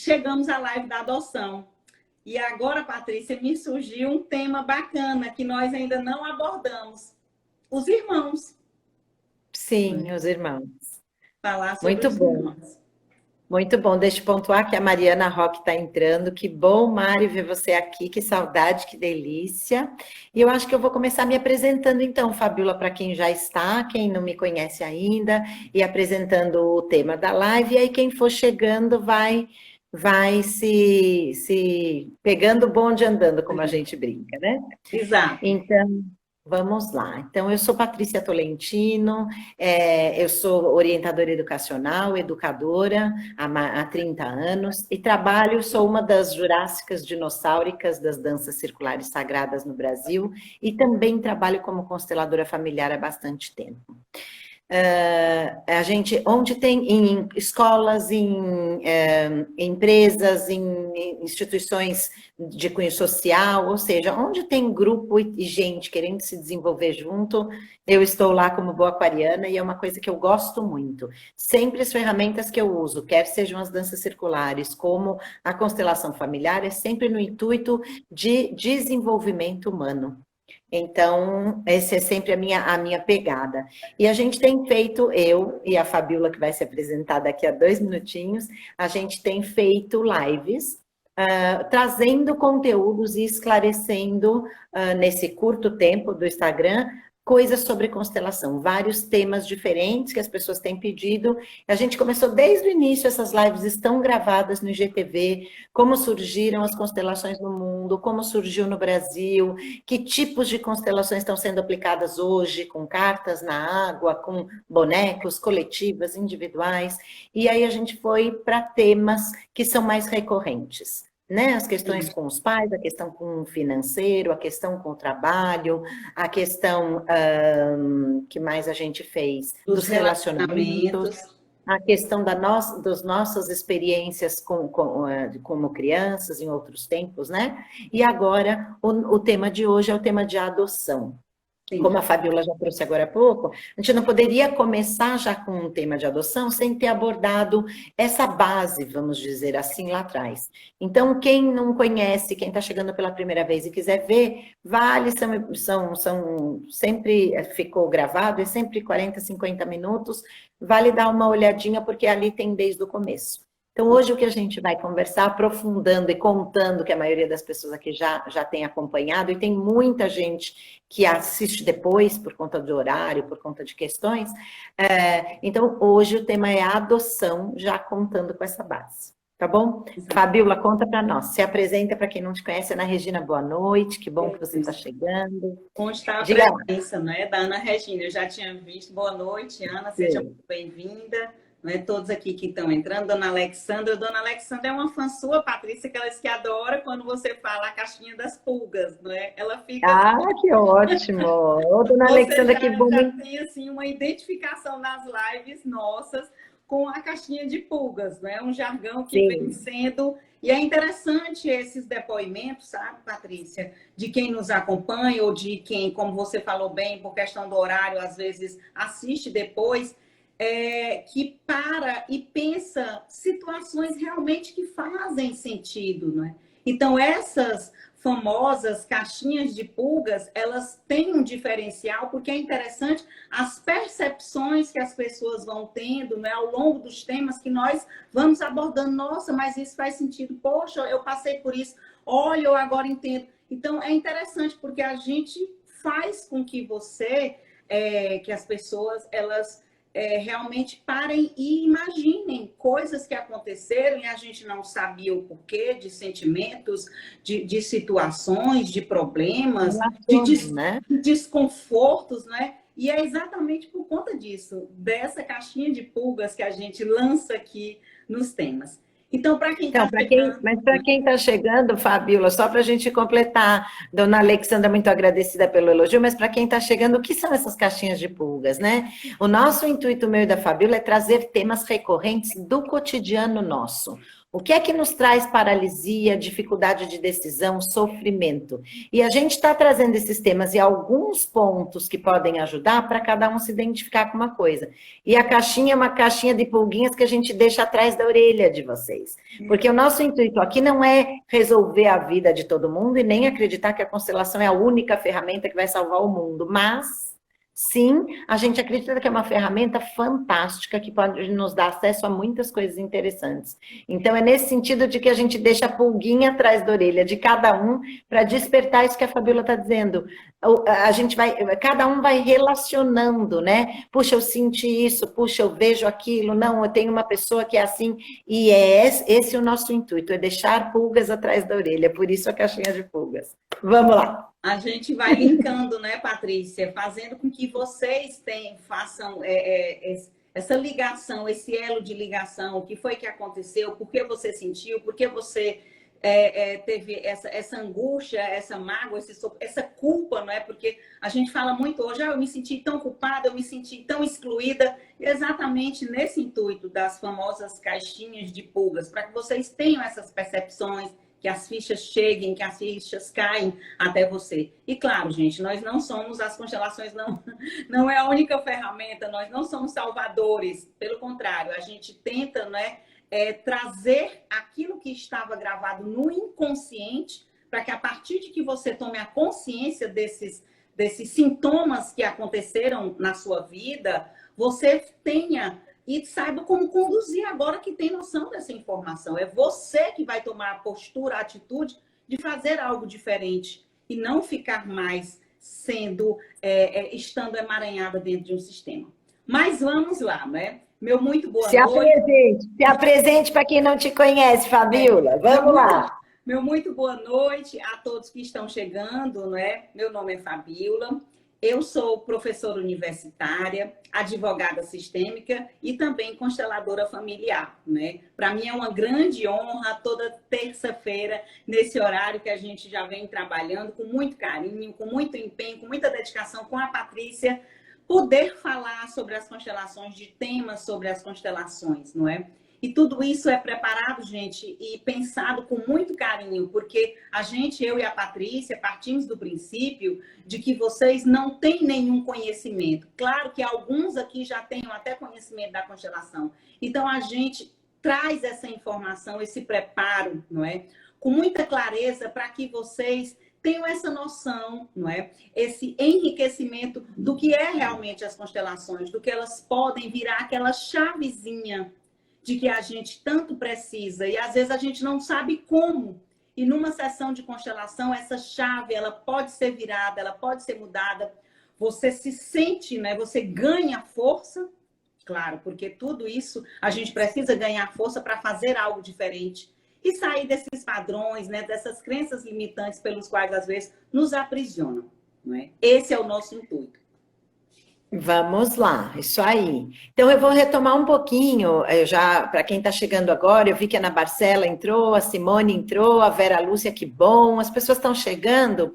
chegamos à live da adoção. E agora, Patrícia, me surgiu um tema bacana que nós ainda não abordamos. Os irmãos. Sim, os irmãos. Falar sobre Muito os bom. irmãos. Muito bom. Deixa eu pontuar que a Mariana Roque está entrando. Que bom, Mari, ver você aqui. Que saudade, que delícia. E eu acho que eu vou começar me apresentando, então, Fabiola, para quem já está, quem não me conhece ainda, e apresentando o tema da live. E aí, quem for chegando vai se pegando o bonde andando, como a gente brinca, né? Exato. Então, vamos lá. Então, eu sou Patrícia Tolentino, eu sou orientadora educacional, educadora há 30 anos e sou uma das jurássicas dinossáuricas das danças circulares sagradas no Brasil e também trabalho como consteladora familiar há bastante tempo. A gente, onde tem em escolas, em empresas, em instituições de cunho social, ou seja, onde tem grupo e gente querendo se desenvolver junto, eu estou lá como boa aquariana e é uma coisa que eu gosto muito. Sempre as ferramentas que eu uso, quer sejam as danças circulares, como a constelação familiar, é sempre no intuito de desenvolvimento humano. Então, essa é sempre a minha pegada. E a gente tem feito, eu e a Fabiola, que vai se apresentar daqui a 2 minutinhos, a gente tem feito lives, trazendo conteúdos e esclarecendo, nesse curto tempo do Instagram, coisas sobre constelação, vários temas diferentes que as pessoas têm pedido. A gente começou desde o início, essas lives estão gravadas no IGTV, como surgiram as constelações no mundo, como surgiu no Brasil, que tipos de constelações estão sendo aplicadas hoje, com cartas na água, com bonecos, coletivas, individuais. E aí a gente foi para temas que são mais recorrentes. Né? As questões com os pais, a questão com o financeiro, a questão com o trabalho, a questão que mais a gente fez dos relacionamentos, a questão das nossas experiências como crianças em outros tempos, né? E agora o tema de hoje é o tema de adoção. Sim. Como a Fabiola já trouxe agora há pouco, a gente não poderia começar já com um tema de adoção sem ter abordado essa base, vamos dizer assim, lá atrás. Então, quem não conhece, quem está chegando pela primeira vez e quiser ver, sempre ficou gravado, é sempre 40, 50 minutos, vale dar uma olhadinha, porque ali tem desde o começo. Então, hoje o que a gente vai conversar, aprofundando e contando, que a maioria das pessoas aqui já tem acompanhado, e tem muita gente que assiste depois, por conta do horário, por conta de questões. Então, hoje o tema é a adoção, já contando com essa base. Tá bom? Fabiola, conta para nós. Se apresenta para quem não te conhece. Ana Regina, boa noite. Que bom que você está chegando. Onde está a presença, né, da Ana Regina? Eu já tinha visto. Boa noite, Ana. Seja muito bem-vinda. Né, todos aqui que estão entrando, Dona Alexandra. Dona Alexandra é uma fã sua, Patrícia, que ela disse que adora quando você fala a caixinha das pulgas, né? Ela fica... que ótimo! Ô, Dona Alexandra, que bom! Já tem, assim, uma identificação nas lives nossas com a caixinha de pulgas, né? Um jargão que Sim. vem sendo... E é interessante esses depoimentos, sabe, Patrícia? De quem nos acompanha ou de quem, como você falou bem, por questão do horário, às vezes assiste depois... que para e pensa situações realmente que fazem sentido, né? Então, essas famosas caixinhas de pulgas, elas têm um diferencial, porque é interessante as percepções que as pessoas vão tendo, né, ao longo dos temas que nós vamos abordando. Nossa, mas isso faz sentido. Poxa, eu passei por isso. Olha, eu agora entendo. Então, é interessante, porque a gente faz com que que as pessoas, elas... realmente parem e imaginem coisas que aconteceram e a gente não sabia o porquê, de sentimentos, de situações, de problemas, de desconfortos, né? E é exatamente por conta disso, dessa caixinha de pulgas que a gente lança aqui nos temas. Então, para quem está chegando... Mas para quem está chegando, Fabiola, só para a gente completar, Dona Alexandra, muito agradecida pelo elogio, mas para quem está chegando, o que são essas caixinhas de pulgas, né? O nosso intuito, meu e da Fabiola, é trazer temas recorrentes do cotidiano nosso. O que é que nos traz paralisia, dificuldade de decisão, sofrimento? E a gente está trazendo esses temas e alguns pontos que podem ajudar para cada um se identificar com uma coisa. E a caixinha é uma caixinha de pulguinhas que a gente deixa atrás da orelha de vocês. Porque o nosso intuito aqui não é resolver a vida de todo mundo e nem acreditar que a constelação é a única ferramenta que vai salvar o mundo, mas... sim, a gente acredita que é uma ferramenta fantástica que pode nos dar acesso a muitas coisas interessantes. Então, é nesse sentido de que a gente deixa a pulguinha atrás da orelha de cada um para despertar isso que a Fabíola está dizendo. A gente vai, cada um vai relacionando, né? Puxa, eu senti isso, puxa, eu vejo aquilo, não, eu tenho uma pessoa que é assim, e é esse o nosso intuito, é deixar pulgas atrás da orelha, por isso a caixinha de pulgas. Vamos lá. A gente vai linkando, né, Patrícia? Fazendo com que vocês façam essa ligação, esse elo de ligação. O que foi que aconteceu? Por que você sentiu? Por que você teve essa angústia, essa mágoa, essa culpa, não é? Porque a gente fala muito hoje, eu me senti tão culpada, eu me senti tão excluída. Exatamente nesse intuito das famosas caixinhas de pulgas, para que vocês tenham essas percepções, que as fichas cheguem, que as fichas caem até você. E claro, gente, nós não somos, as constelações não é a única ferramenta, nós não somos salvadores, pelo contrário, a gente tenta, né, trazer aquilo que estava gravado no inconsciente, para que a partir de que você tome a consciência desses sintomas que aconteceram na sua vida, você tenha e saiba como conduzir agora que tem noção dessa informação. É você que vai tomar a postura, a atitude de fazer algo diferente e não ficar mais estando emaranhada dentro de um sistema. Mas vamos lá, né? Meu muito boa noite. Se apresente para quem não te conhece, Fabíola. Vamos lá. Meu muito boa noite a todos que estão chegando, né? Meu nome é Fabíola. Eu sou professora universitária, advogada sistêmica e também consteladora familiar, né? Para mim é uma grande honra toda terça-feira, nesse horário que a gente já vem trabalhando com muito carinho, com muito empenho, com muita dedicação com a Patrícia, poder falar sobre as constelações, de temas sobre as constelações, não é? E tudo isso é preparado, gente, e pensado com muito carinho, porque eu e a Patrícia, partimos do princípio de que vocês não têm nenhum conhecimento. Claro que alguns aqui já têm até conhecimento da constelação. Então, a gente traz essa informação, esse preparo, não é? Com muita clareza para que vocês tenham essa noção, não é? Esse enriquecimento do que é realmente as constelações, do que elas podem virar aquela chavezinha de que a gente tanto precisa e às vezes a gente não sabe como. E numa sessão de constelação, essa chave, ela pode ser virada, ela pode ser mudada. Você se sente, né? Você ganha força, claro, porque tudo isso a gente precisa ganhar força para fazer algo diferente e sair desses padrões, né? Dessas crenças limitantes pelos quais às vezes nos aprisionam, não é? Esse é o nosso intuito. Vamos lá, isso aí. Então, eu vou retomar um pouquinho, para quem está chegando agora, eu vi que a Ana Barcela entrou, a Simone entrou, a Vera Lúcia, que bom, as pessoas estão chegando.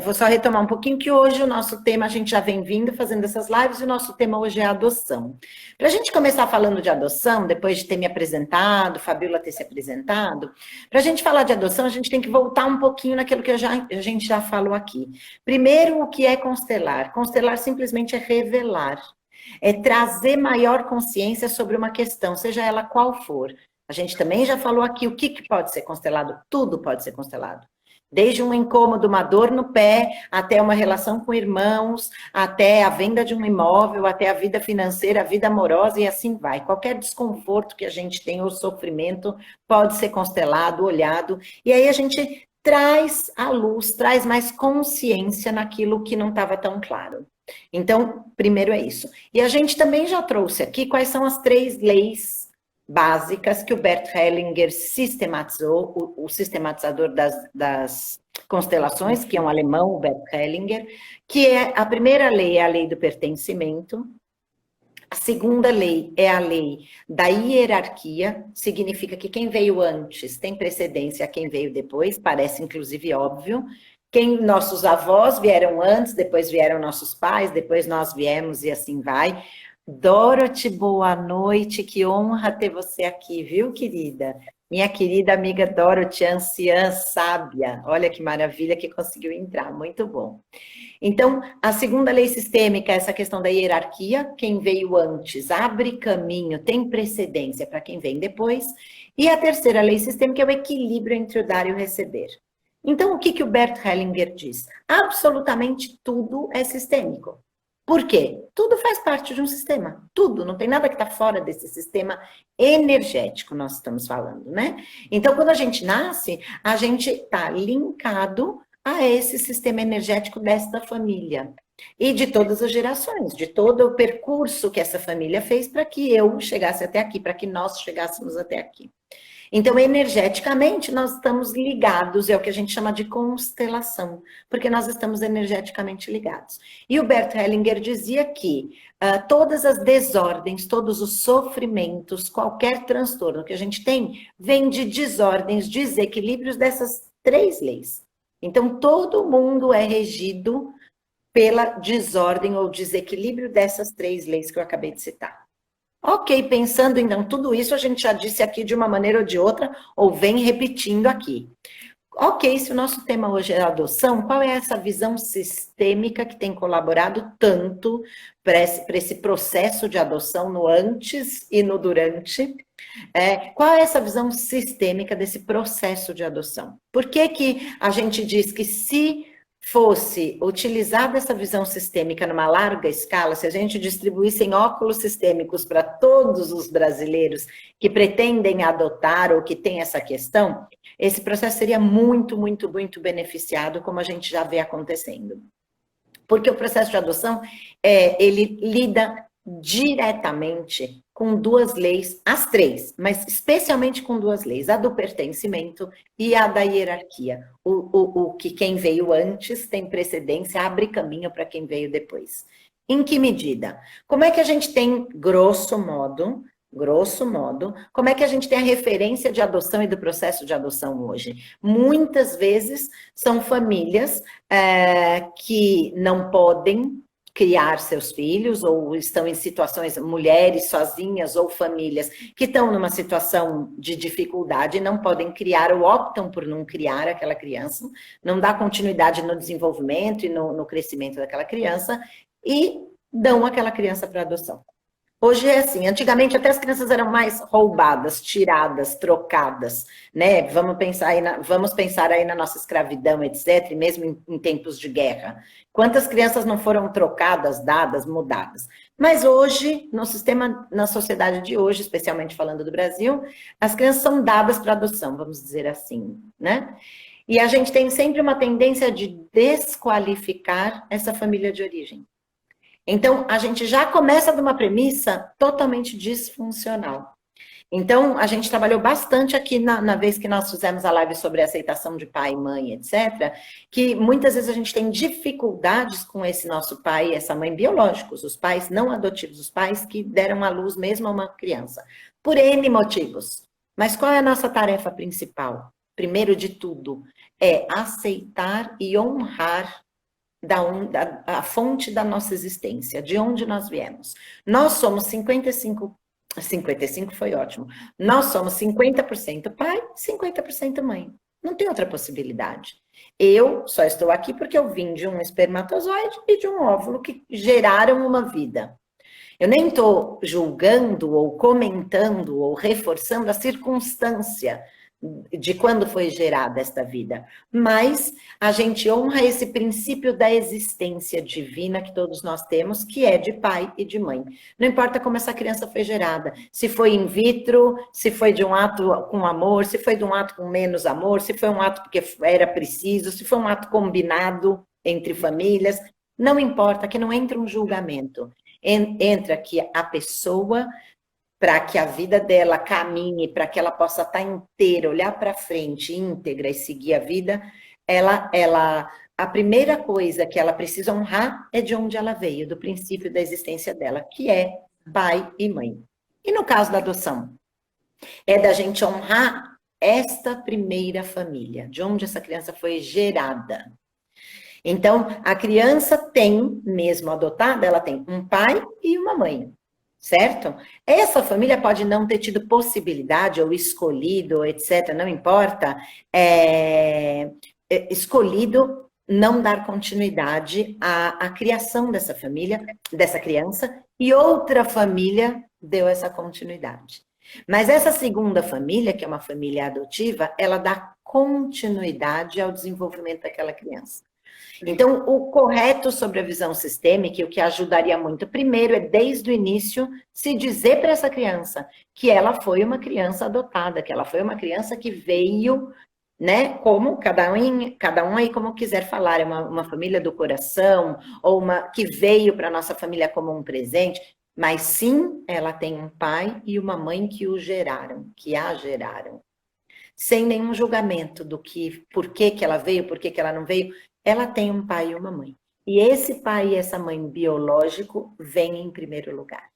Vou só retomar um pouquinho, que hoje o nosso tema, a gente já vem vindo fazendo essas lives, e o nosso tema hoje é adoção. Para a gente começar falando de adoção, depois de ter me apresentado, Fabíola ter se apresentado, para a gente falar de adoção, a gente tem que voltar um pouquinho naquilo que a gente já falou aqui. Primeiro, o que é constelar? Constelar simplesmente é revelar, é trazer maior consciência sobre uma questão, seja ela qual for. A gente também já falou aqui o que pode ser constelado, tudo pode ser constelado. Desde um incômodo, uma dor no pé, até uma relação com irmãos, até a venda de um imóvel, até a vida financeira, a vida amorosa e assim vai. Qualquer desconforto que a gente tem ou sofrimento pode ser constelado, olhado. E aí a gente traz à luz, traz mais consciência naquilo que não estava tão claro. Então, primeiro é isso. E a gente também já trouxe aqui quais são as 3 leis básicas que o Bert Hellinger sistematizou, o sistematizador das constelações, que é um alemão, o Bert Hellinger, que é a primeira lei é a lei do pertencimento, a segunda lei é a lei da hierarquia, significa que quem veio antes tem precedência a quem veio depois, parece inclusive óbvio. Nossos avós vieram antes, depois vieram nossos pais, depois nós viemos e assim vai. Dorothy, boa noite, que honra ter você aqui, viu, querida? Minha querida amiga Dorothy, anciã sábia, olha que maravilha que conseguiu entrar, muito bom. Então, a segunda lei sistêmica é essa questão da hierarquia, quem veio antes abre caminho, tem precedência para quem vem depois, e a terceira lei sistêmica é o equilíbrio entre o dar e o receber. Então, o que o Bert Hellinger diz? Absolutamente tudo é sistêmico. Por quê? Tudo faz parte de um sistema, tudo, não tem nada que está fora desse sistema energético, nós estamos falando, né? Então, quando a gente nasce, a gente está linkado a esse sistema energético desta família e de todas as gerações, de todo o percurso que essa família fez para que eu chegasse até aqui, para que nós chegássemos até aqui. Então, energeticamente, nós estamos ligados, é o que a gente chama de constelação, porque nós estamos energeticamente ligados. E o Bert Hellinger dizia que todas as desordens, todos os sofrimentos, qualquer transtorno que a gente tem, vem de desordens, desequilíbrios dessas três leis. Então, todo mundo é regido pela desordem ou desequilíbrio dessas três leis que eu acabei de citar. Ok, pensando então tudo isso, a gente já disse aqui de uma maneira ou de outra, ou vem repetindo aqui. Ok, se o nosso tema hoje é adoção, qual é essa visão sistêmica que tem colaborado tanto para esse processo de adoção no antes e no durante? Qual é essa visão sistêmica desse processo de adoção? Por que a gente diz que se fosse utilizada essa visão sistêmica numa larga escala, se a gente distribuísse em óculos sistêmicos para todos os brasileiros que pretendem adotar ou que têm essa questão, esse processo seria muito, muito, muito beneficiado, como a gente já vê acontecendo. Porque o processo de adoção, ele lida diretamente com duas leis, as três, mas especialmente com duas leis, a do pertencimento e a da hierarquia. O que quem veio antes tem precedência, abre caminho para quem veio depois. Em que medida? Como é que a gente tem, grosso modo, como é que a gente tem a referência de adoção e do processo de adoção hoje? Muitas vezes são famílias que não podem criar seus filhos, ou estão em situações, mulheres sozinhas ou famílias que estão numa situação de dificuldade e não podem criar ou optam por não criar aquela criança, não dá continuidade no desenvolvimento e no crescimento daquela criança e dão aquela criança para adoção. Hoje é assim, antigamente até as crianças eram mais roubadas, tiradas, trocadas, né? Vamos pensar aí na nossa escravidão, etc., e mesmo em tempos de guerra. Quantas crianças não foram trocadas, dadas, mudadas? Mas hoje, no sistema, na sociedade de hoje, especialmente falando do Brasil, as crianças são dadas para adoção, vamos dizer assim, né? E a gente tem sempre uma tendência de desqualificar essa família de origem. Então, a gente já começa de uma premissa totalmente disfuncional. Então, a gente trabalhou bastante aqui na vez que nós fizemos a live sobre aceitação de pai e mãe, etc., que muitas vezes a gente tem dificuldades com esse nosso pai e essa mãe biológicos, os pais não adotivos, os pais que deram à luz mesmo a uma criança, por N motivos. Mas qual é a nossa tarefa principal? Primeiro de tudo, é aceitar e honrar a fonte da nossa existência, de onde nós viemos. Nós somos 55 foi ótimo. Nós somos 50% pai, 50% mãe. Não tem outra possibilidade. Eu só estou aqui porque eu vim de um espermatozoide e de um óvulo que geraram uma vida. Eu nem estou julgando ou comentando ou reforçando a circunstância de quando foi gerada esta vida, mas a gente honra esse princípio da existência divina que todos nós temos, que é de pai e de mãe. Não importa como essa criança foi gerada, se foi in vitro, se foi de um ato com amor, se foi de um ato com menos amor, se foi um ato porque era preciso, se foi um ato combinado entre famílias, não importa, que não entra um julgamento. Entra que a pessoa, para que a vida dela caminhe, para que ela possa estar inteira, olhar para frente, íntegra e seguir a vida, a primeira coisa que ela precisa honrar é de onde ela veio, do princípio da existência dela, que é pai e mãe. E no caso da adoção? É da gente honrar esta primeira família, de onde essa criança foi gerada. Então, a criança tem, mesmo adotada, ela tem um pai e uma mãe. certo? Essa família pode não ter tido possibilidade, ou escolhido, ou etc., não importa, escolhido não dar continuidade à criação dessa família, dessa criança, e outra família deu essa continuidade. Mas essa segunda família, que é uma família adotiva, ela dá continuidade ao desenvolvimento daquela criança. Então, o correto sobre a visão sistêmica, e o que ajudaria muito, primeiro, é desde o início se dizer para essa criança que ela foi uma criança adotada, que ela foi uma criança que veio, né, como cada um aí como quiser falar, é uma família do coração, ou uma que veio para a nossa família como um presente, mas sim, ela tem um pai e uma mãe que o geraram, que a geraram. Sem nenhum julgamento do que, por que ela veio, por que ela não veio, ela tem um pai e uma mãe. E esse pai e essa mãe biológico vêm em primeiro lugar.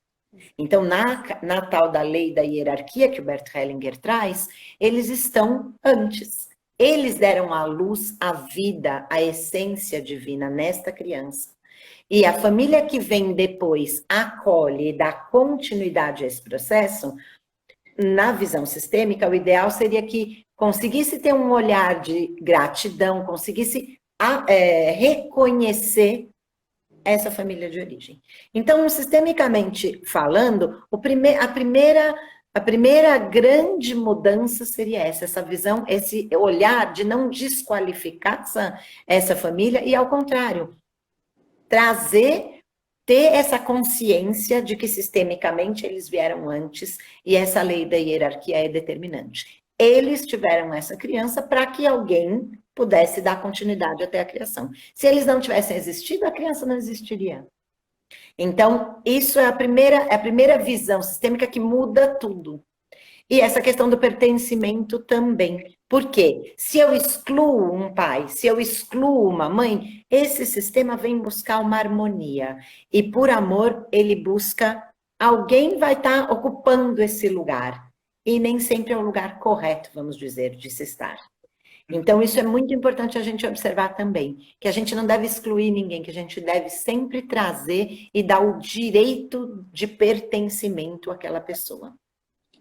Então, na tal da lei da hierarquia que o Bert Hellinger traz, eles estão antes. Eles deram à luz a vida, a essência divina nesta criança. E a família que vem depois acolhe e dá continuidade a esse processo, na visão sistêmica, o ideal seria que conseguisse ter um olhar de gratidão, conseguisse reconhecer essa família de origem. Então, sistemicamente falando, a primeira grande mudança seria essa visão, esse olhar de não desqualificar essa família e, ao contrário, ter essa consciência de que sistemicamente eles vieram antes e essa lei da hierarquia é determinante. Eles tiveram essa criança para que alguém pudesse dar continuidade até a criação. Se eles não tivessem existido, a criança não existiria. Então, isso é a primeira visão sistêmica que muda tudo. E essa questão do pertencimento também. Por quê? Se eu excluo um pai, se eu excluo uma mãe, esse sistema vem buscar uma harmonia. E por amor, ele busca alguém vai estar ocupando esse lugar. E nem sempre é o lugar correto, vamos dizer, de se estar. Então, isso é muito importante a gente observar também, que a gente não deve excluir ninguém, que a gente deve sempre trazer e dar o direito de pertencimento àquela pessoa.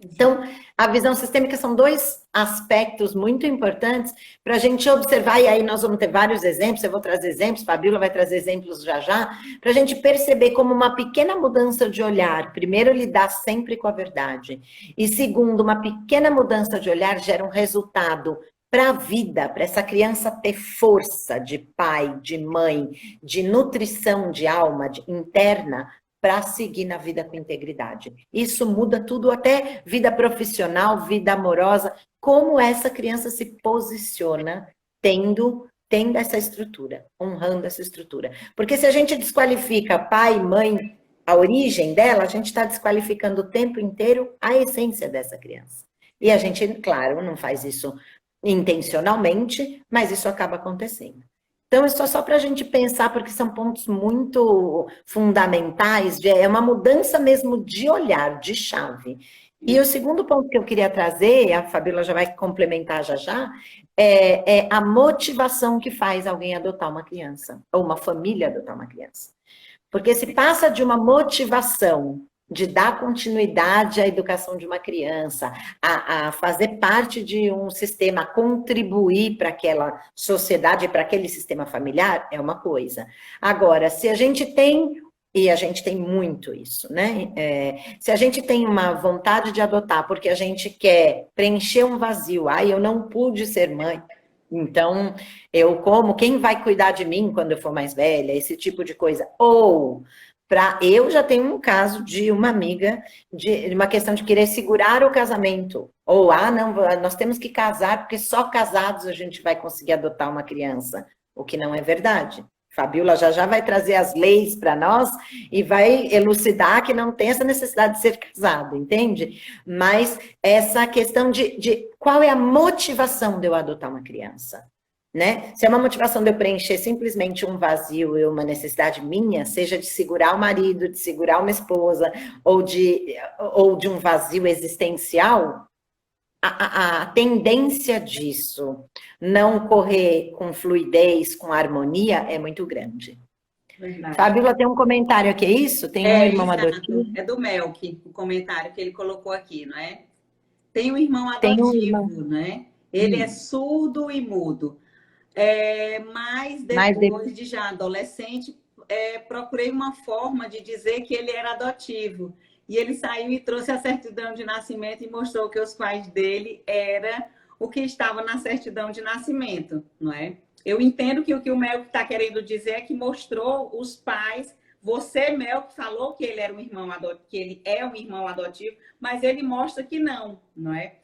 Então, a visão sistêmica são dois aspectos muito importantes para a gente observar, e aí nós vamos ter vários exemplos, eu vou trazer exemplos, Fabíola vai trazer exemplos já, para a gente perceber como uma pequena mudança de olhar, primeiro, lidar sempre com a verdade, e segundo, uma pequena mudança de olhar gera um resultado para a vida, para essa criança ter força de pai, de mãe, de nutrição de alma interna, para seguir na vida com integridade. Isso muda tudo, até vida profissional, vida amorosa, como essa criança se posiciona tendo essa estrutura, honrando essa estrutura. Porque se a gente desqualifica pai, mãe, a origem dela, a gente está desqualificando o tempo inteiro a essência dessa criança. E a gente, claro, não faz isso intencionalmente, mas isso acaba acontecendo. Então, isso é só para a gente pensar, porque são pontos muito fundamentais, é uma mudança mesmo de olhar, de chave. E o segundo ponto que eu queria trazer, a Fabíola já vai complementar já, é a motivação que faz alguém adotar uma criança, ou uma família adotar uma criança. Porque se passa de uma motivação de dar continuidade à educação de uma criança, a fazer parte de um sistema, a contribuir para aquela sociedade, para aquele sistema familiar, é uma coisa. Agora, se a gente tem, e a gente tem muito isso, né? Se a gente tem uma vontade de adotar porque a gente quer preencher um vazio, eu não pude ser mãe, então quem vai cuidar de mim quando eu for mais velha, esse tipo de coisa, ou... Eu já tenho um caso de uma amiga, de uma questão de querer segurar o casamento. Ou, não, nós temos que casar, porque só casados a gente vai conseguir adotar uma criança. O que não é verdade. Fabíola já vai trazer as leis para nós e vai elucidar que não tem essa necessidade de ser casado, entende? Mas essa questão de qual é a motivação de eu adotar uma criança? Né? Se é uma motivação de eu preencher simplesmente um vazio e uma necessidade minha, seja de segurar o marido, de segurar uma esposa, ou de um vazio existencial, a tendência disso não correr com fluidez, com harmonia, é muito grande. Verdade. Fabíola, tem um comentário aqui, é isso? Tem um irmão Exato. adotivo? É do Melk, o comentário que ele colocou aqui, não é? Tem um irmão Tem um irmão. adotivo, né? Ele é surdo e mudo. Mas Mas depois de já adolescente, procurei uma forma de dizer que ele era adotivo. E ele saiu e trouxe a certidão de nascimento e mostrou que os pais dele era o que estava na certidão de nascimento, não é? Eu entendo que o que o Melk está querendo dizer é que mostrou os pais. Você, Melk, falou que ele era um irmão adotivo, que ele é um irmão adotivo, mas ele mostra que não, não é?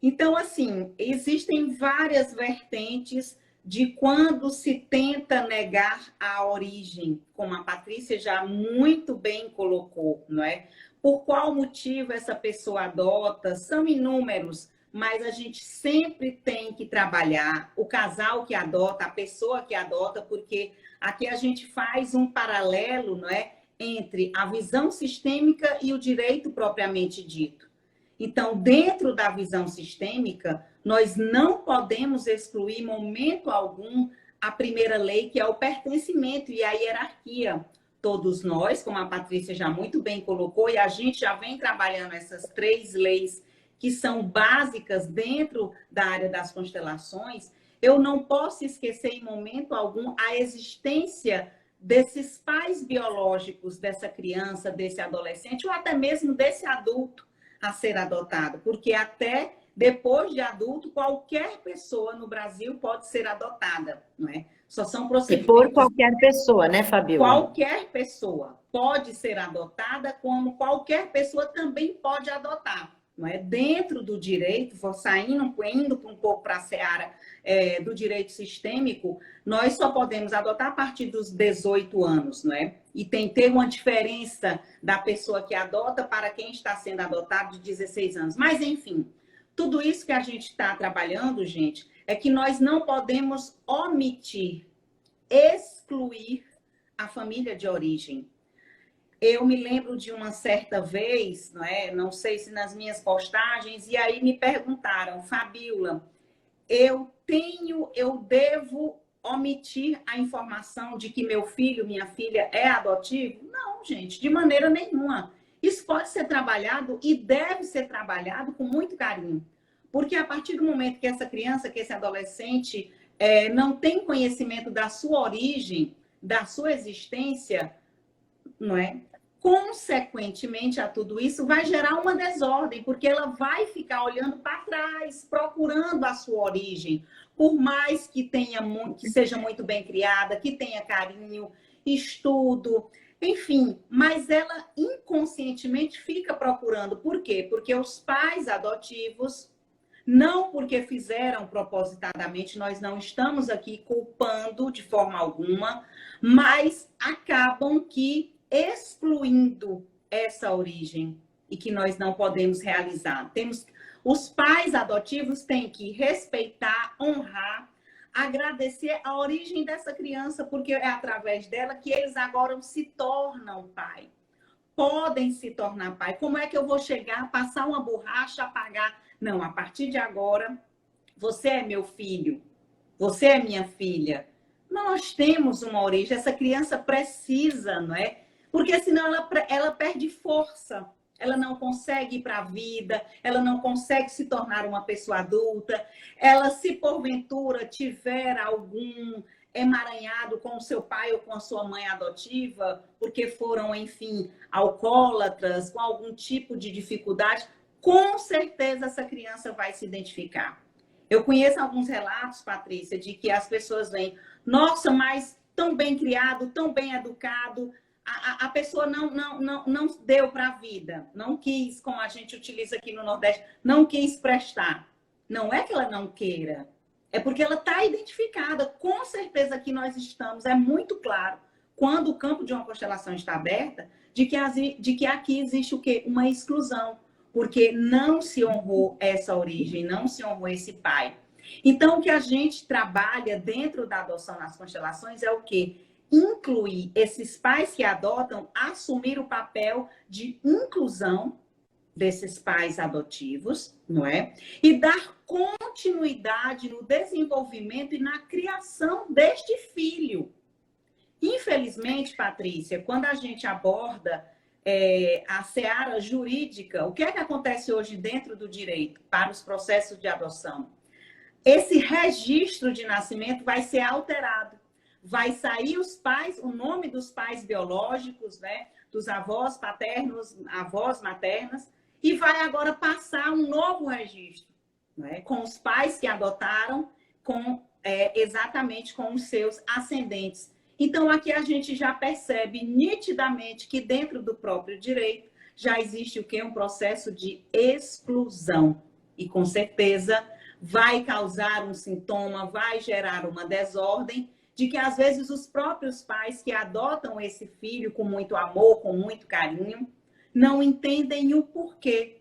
Então, assim, existem várias vertentes de quando se tenta negar a origem, como a Patrícia já muito bem colocou, não é? Por qual motivo essa pessoa adota? São inúmeros, mas a gente sempre tem que trabalhar o casal que adota, a pessoa que adota, porque aqui a gente faz um paralelo, não é? Entre a visão sistêmica e o direito propriamente dito. Então, dentro da visão sistêmica, nós não podemos excluir, em momento algum, a primeira lei, que é o pertencimento e a hierarquia. Todos nós, como a Patrícia já muito bem colocou, e a gente já vem trabalhando essas 3 leis que são básicas dentro da área das constelações, eu não posso esquecer, em momento algum, a existência desses pais biológicos dessa criança, desse adolescente, ou até mesmo desse adulto a ser adotado, porque até depois de adulto, qualquer pessoa no Brasil pode ser adotada, não é? Só são procedimentos... E por qualquer pessoa, né, Fabíola? Qualquer pessoa pode ser adotada, como qualquer pessoa também pode adotar, não é? Dentro do direito, vou indo um pouco para a seara do direito sistêmico, nós só podemos adotar a partir dos 18 anos, não é? E tem que ter uma diferença da pessoa que adota para quem está sendo adotado de 16 anos. Mas, enfim, tudo isso que a gente está trabalhando, gente, é que nós não podemos omitir, excluir a família de origem. Eu me lembro de uma certa vez, não sei se nas minhas postagens, e aí me perguntaram, Fabíola, eu devo omitir a informação de que meu filho, minha filha é adotivo? Não, gente, de maneira nenhuma. Isso pode ser trabalhado e deve ser trabalhado com muito carinho. Porque a partir do momento que essa criança, que esse adolescente não tem conhecimento da sua origem, da sua existência, não é? Consequentemente a tudo isso, vai gerar uma desordem, porque ela vai ficar olhando para trás, procurando a sua origem. Por mais que que seja muito bem criada, que tenha carinho, estudo, enfim, mas ela inconscientemente fica procurando. Por quê? Porque os pais adotivos, não porque fizeram propositadamente, nós não estamos aqui culpando de forma alguma, mas acabam que excluindo essa origem e que nós não podemos realizar. Os pais adotivos têm que respeitar, honrar, agradecer a origem dessa criança, porque é através dela que eles agora se tornam pai. Podem se tornar pai. Como é que eu vou chegar, passar uma borracha, apagar? Não, a partir de agora, você é meu filho, você é minha filha. Nós temos uma origem, essa criança precisa, não é? Porque senão ela perde força, ela não consegue ir para a vida, ela não consegue se tornar uma pessoa adulta, ela, se porventura tiver algum emaranhado com o seu pai ou com a sua mãe adotiva, porque foram, enfim, alcoólatras, com algum tipo de dificuldade, com certeza essa criança vai se identificar. Eu conheço alguns relatos, Patrícia, de que as pessoas vêm, nossa, mas tão bem criado, tão bem educado, a pessoa não deu para a vida, não quis, como a gente utiliza aqui no Nordeste, não quis prestar. Não é que ela não queira, é porque ela está identificada. Com certeza que nós estamos, é muito claro, quando o campo de uma constelação está aberta, de que aqui existe o quê? Uma exclusão, porque não se honrou essa origem, não se honrou esse pai. Então, o que a gente trabalha dentro da adoção nas constelações é o quê? Incluir esses pais que adotam, assumir o papel de inclusão desses pais adotivos, não é? E dar continuidade no desenvolvimento e na criação deste filho. Infelizmente, Patrícia, quando a gente aborda a seara jurídica, o que é que acontece hoje dentro do direito para os processos de adoção? Esse registro de nascimento vai ser alterado. Vai sair os pais, o nome dos pais biológicos, né, dos avós paternos, avós maternas, e vai agora passar um novo registro, né, com os pais que adotaram, exatamente com os seus ascendentes. Então, aqui a gente já percebe nitidamente que dentro do próprio direito já existe o quê? Um processo de exclusão. E, com certeza, vai causar um sintoma, vai gerar uma desordem, de que, às vezes, os próprios pais que adotam esse filho com muito amor, com muito carinho, não entendem o porquê.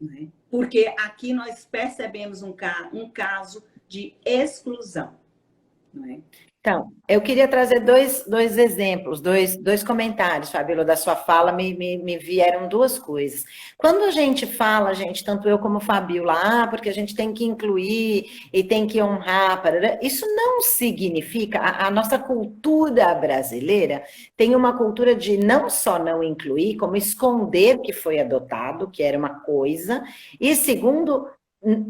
Né? Porque aqui nós percebemos um caso de exclusão. Não é? Então, eu queria trazer dois exemplos, dois comentários, Fabíola, da sua fala, me vieram duas coisas. Quando a gente fala, gente, tanto eu como Fabíola, porque a gente tem que incluir e tem que honrar, isso não significa, a nossa cultura brasileira tem uma cultura de não só não incluir, como esconder que foi adotado, que era uma coisa, e segundo,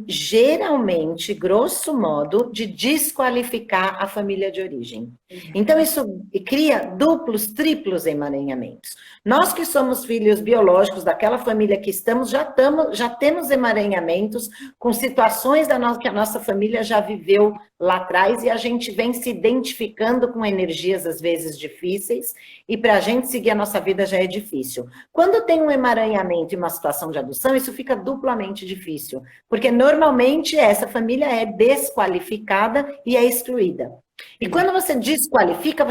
geralmente, grosso modo, de desqualificar a família de origem. Então, isso cria duplos, triplos emaranhamentos. Nós que somos filhos biológicos daquela família que estamos, já temos emaranhamentos com situações que a nossa família já viveu lá atrás e a gente vem se identificando com energias, às vezes, difíceis, e para a gente seguir a nossa vida já é difícil. Quando tem um emaranhamento e uma situação de adoção, isso fica duplamente difícil, porque normalmente essa família é desqualificada e é excluída. E quando você desqualifica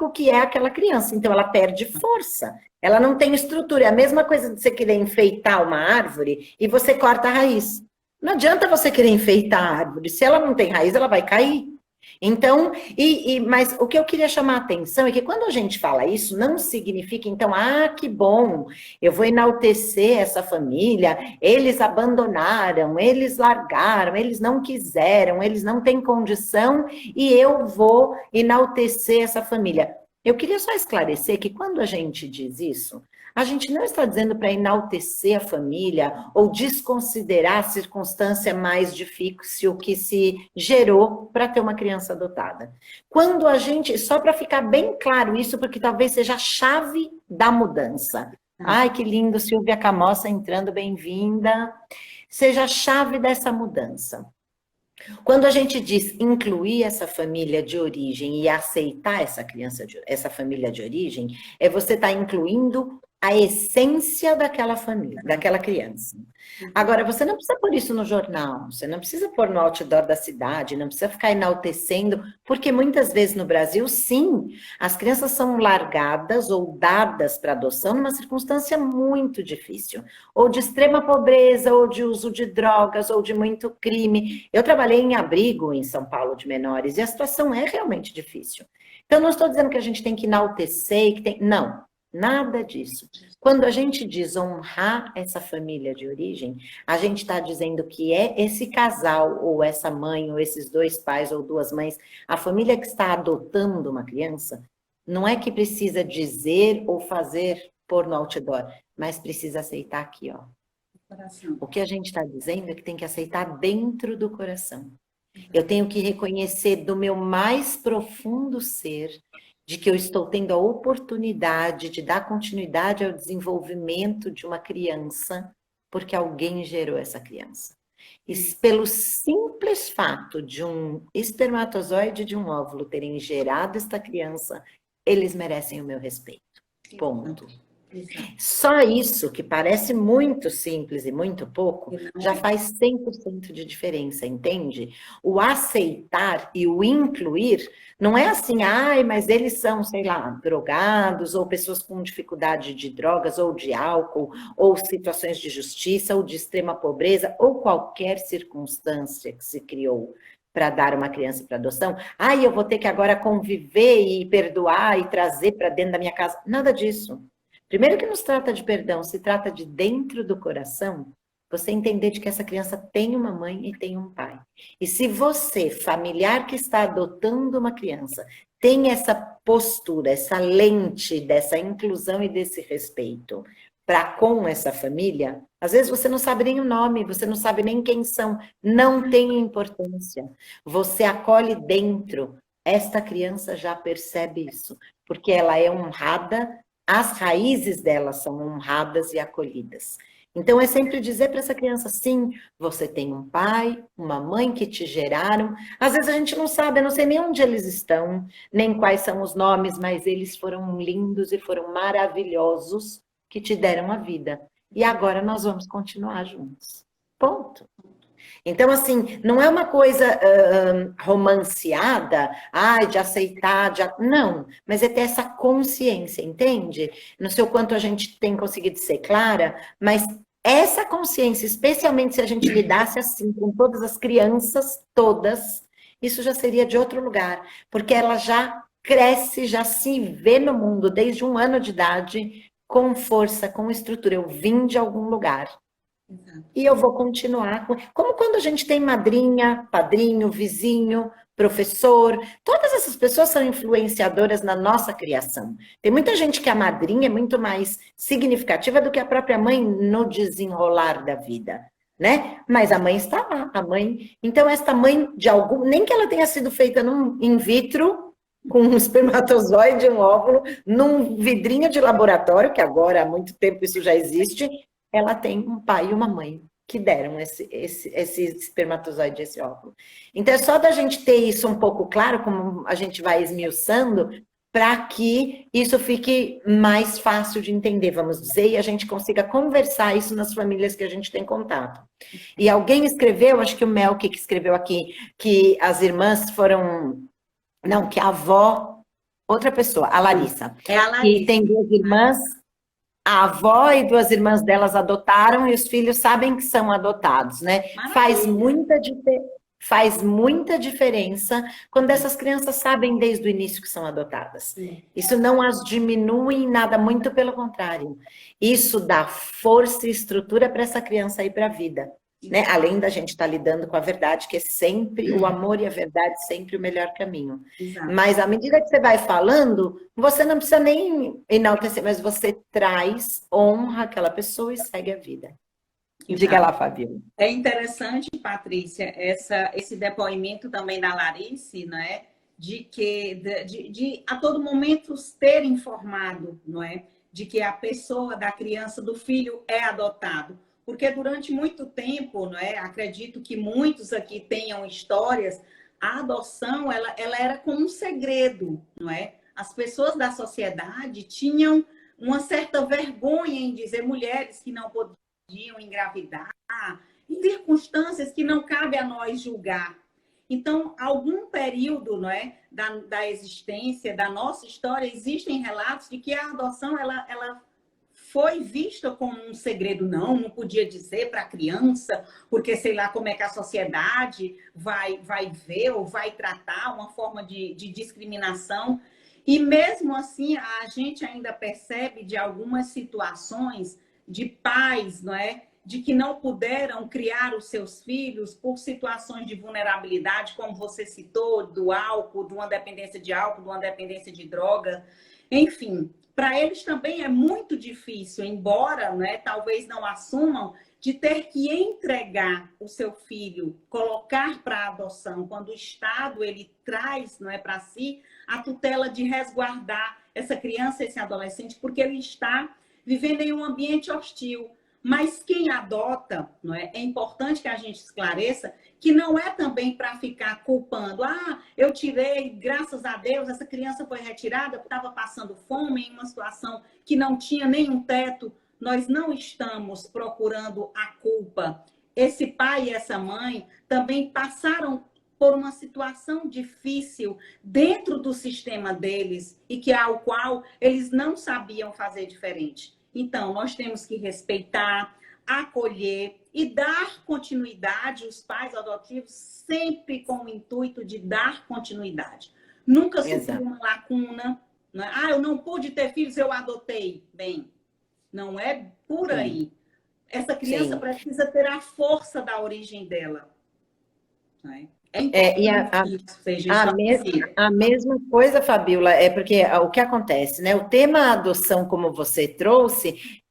o que é aquela criança. Então, ela perde força. Ela não tem estrutura. É a mesma coisa de você querer enfeitar uma árvore e você corta a raiz. Não adianta você querer enfeitar a árvore. Se ela não tem raiz, ela vai cair. Então, mas o que eu queria chamar a atenção é que quando a gente fala isso, não significa, então, que bom, eu vou enaltecer essa família, eles abandonaram, eles largaram, eles não quiseram, eles não têm condição e eu vou enaltecer essa família. Eu queria só esclarecer que quando a gente diz isso, a gente não está dizendo para enaltecer a família ou desconsiderar a circunstância mais difícil que se gerou para ter uma criança adotada. Quando a gente, só para ficar bem claro isso, porque talvez seja a chave da mudança. Ai, que lindo, Silvia Camossa entrando, bem-vinda. Seja a chave dessa mudança. Quando a gente diz incluir essa família de origem e aceitar essa família de origem, é você estar incluindo a essência daquela família, daquela criança. Agora, você não precisa pôr isso no jornal, você não precisa pôr no outdoor da cidade, não precisa ficar enaltecendo, porque muitas vezes no Brasil, sim, as crianças são largadas ou dadas para adoção numa circunstância muito difícil, ou de extrema pobreza, ou de uso de drogas, ou de muito crime. Eu trabalhei em abrigo em São Paulo de menores, e a situação é realmente difícil. Então, não estou dizendo que a gente tem que enaltecer, e que tem... Não. Nada disso. Quando a gente diz honrar essa família de origem, a gente está dizendo que é esse casal, ou essa mãe, ou esses dois pais, ou duas mães, a família que está adotando uma criança, não é que precisa dizer ou fazer pôr no outdoor, mas precisa aceitar aqui, ó. O que a gente está dizendo é que tem que aceitar dentro do coração. Eu tenho que reconhecer do meu mais profundo ser de que eu estou tendo a oportunidade de dar continuidade ao desenvolvimento de uma criança, porque alguém gerou essa criança. E pelo simples fato de um espermatozoide e de um óvulo terem gerado esta criança, eles merecem o meu respeito. Ponto. Só isso, que parece muito simples e muito pouco, já faz 100% de diferença, entende? O aceitar e o incluir não é assim, mas eles são, sei lá, drogados, ou pessoas com dificuldade de drogas, ou de álcool, ou situações de justiça, ou de extrema pobreza, ou qualquer circunstância que se criou para dar uma criança para adoção. Eu vou ter que agora conviver e perdoar e trazer para dentro da minha casa. Nada disso. Primeiro que não se trata de perdão, se trata de dentro do coração, você entender de que essa criança tem uma mãe e tem um pai. E se você, familiar que está adotando uma criança, tem essa postura, essa lente dessa inclusão e desse respeito para com essa família, às vezes você não sabe nem o nome, você não sabe nem quem são, não tem importância. Você acolhe dentro, esta criança já percebe isso, porque ela é honrada, as raízes dela são honradas e acolhidas. Então, é sempre dizer para essa criança, sim, você tem um pai, uma mãe que te geraram. Às vezes a gente não sabe, eu não sei nem onde eles estão, nem quais são os nomes, mas eles foram lindos e foram maravilhosos que te deram a vida. E agora nós vamos continuar juntos. Ponto. Então, assim, não é uma coisa romanceada, de aceitar, não, mas é ter essa consciência, entende? Não sei o quanto a gente tem conseguido ser clara, mas essa consciência, especialmente se a gente lidasse assim com todas as crianças, todas, isso já seria de outro lugar, porque ela já cresce, já se vê no mundo desde 1 ano de idade, com força, com estrutura. Eu vim de algum lugar. E eu vou continuar. Como quando a gente tem madrinha, padrinho, vizinho, professor, todas essas pessoas são influenciadoras na nossa criação. Tem muita gente que a madrinha é muito mais significativa do que a própria mãe no desenrolar da vida, né? Mas a mãe está lá, a mãe. Então, esta mãe, nem que ela tenha sido feita num in vitro, com um espermatozoide, um óvulo, num vidrinho de laboratório, que agora há muito tempo isso já existe, ela tem um pai e uma mãe que deram esse espermatozoide, esse óvulo. Então, é só da gente ter isso um pouco claro, como a gente vai esmiuçando, para que isso fique mais fácil de entender, vamos dizer, e a gente consiga conversar isso nas famílias que a gente tem contato. E alguém escreveu, acho que o Melk que escreveu aqui, que as irmãs foram... Não, que a avó... Outra pessoa, a Larissa. É a Larissa. E tem 2 irmãs... A avó e 2 irmãs delas adotaram e os filhos sabem que são adotados, né? Faz muita diferença quando essas crianças sabem desde o início que são adotadas. Isso não as diminui em nada, muito pelo contrário. Isso dá força e estrutura para essa criança ir para a vida. Né? Além da gente estar lidando com a verdade, que é sempre o amor e a verdade, sempre o melhor caminho. Exato. Mas à medida que você vai falando, você não precisa nem enaltecer, mas você traz, honra aquela pessoa e segue a vida. Exato. Diga lá, Fabíola. É interessante, Patrícia, esse depoimento também da Larice, né? De a todo momento ter informado, não é? De que a pessoa da criança, do filho, é adotado. Porque durante muito tempo, não é? Acredito que muitos aqui tenham histórias, a adoção ela era como um segredo, não é? As pessoas da sociedade tinham uma certa vergonha em dizer, mulheres que não podiam engravidar, em circunstâncias que não cabe a nós julgar. Então, algum período, não é, da existência, da nossa história, existem relatos de que a adoção ela foi vista como um segredo, não podia dizer para a criança, porque sei lá como é que a sociedade vai ver ou vai tratar uma forma de discriminação. E mesmo assim, a gente ainda percebe de algumas situações de pais, não é? De que não puderam criar os seus filhos por situações de vulnerabilidade, como você citou, do álcool, de uma dependência de álcool, de uma dependência de droga, enfim. Para eles também é muito difícil, embora, né, talvez não assumam, de ter que entregar o seu filho, colocar para adoção, quando o Estado ele traz, não é, para si a tutela de resguardar essa criança, esse adolescente, porque ele está vivendo em um ambiente hostil. Mas quem adota, não é? É importante que a gente esclareça que não é também para ficar culpando. Eu tirei, graças a Deus, essa criança foi retirada, estava passando fome em uma situação que não tinha nenhum teto. Nós não estamos procurando a culpa. Esse pai e essa mãe também passaram por uma situação difícil dentro do sistema deles e que ao qual eles não sabiam fazer diferente. Então, nós temos que respeitar, acolher e dar continuidade, os pais adotivos, sempre com o intuito de dar continuidade. Nunca suprir uma lacuna. Né? Eu não pude ter filhos, eu adotei. Bem, não é por aí. Essa criança precisa ter a força da origem dela. Né? É E importante que isso seja a, estabelecido. a mesma coisa, Fabiola, é porque o que acontece, né? O tema adoção, como você trouxe,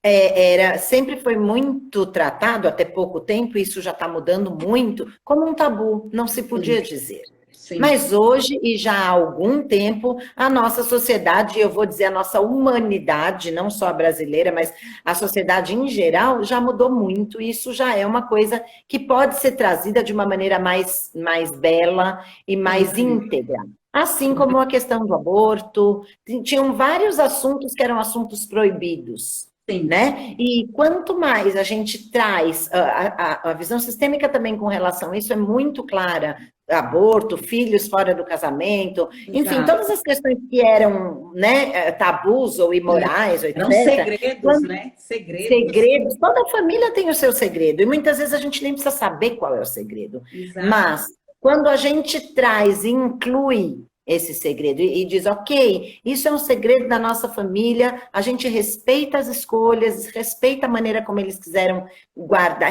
sempre foi muito tratado, até pouco tempo, isso já está mudando muito, como um tabu, não se podia dizer. Sim. Mas hoje, e já há algum tempo, a nossa sociedade, eu vou dizer a nossa humanidade, não só a brasileira, mas a sociedade em geral, já mudou muito. E isso já é uma coisa que pode ser trazida de uma maneira mais bela e mais íntegra. Assim como a questão do aborto, tinham vários assuntos que eram assuntos proibidos. Sim. Né? E quanto mais a gente traz a visão sistêmica também com relação a isso é muito clara, aborto, filhos fora do casamento, enfim, Exato. todas as questões que eram, né, tabus ou imorais, etc. Eram segredos, né? Segredos, toda família tem o seu segredo, e muitas vezes a gente nem precisa saber qual é o segredo. Exato. Mas, quando a gente traz e inclui esse segredo e diz, ok, isso é um segredo da nossa família, a gente respeita as escolhas, respeita a maneira como eles quiseram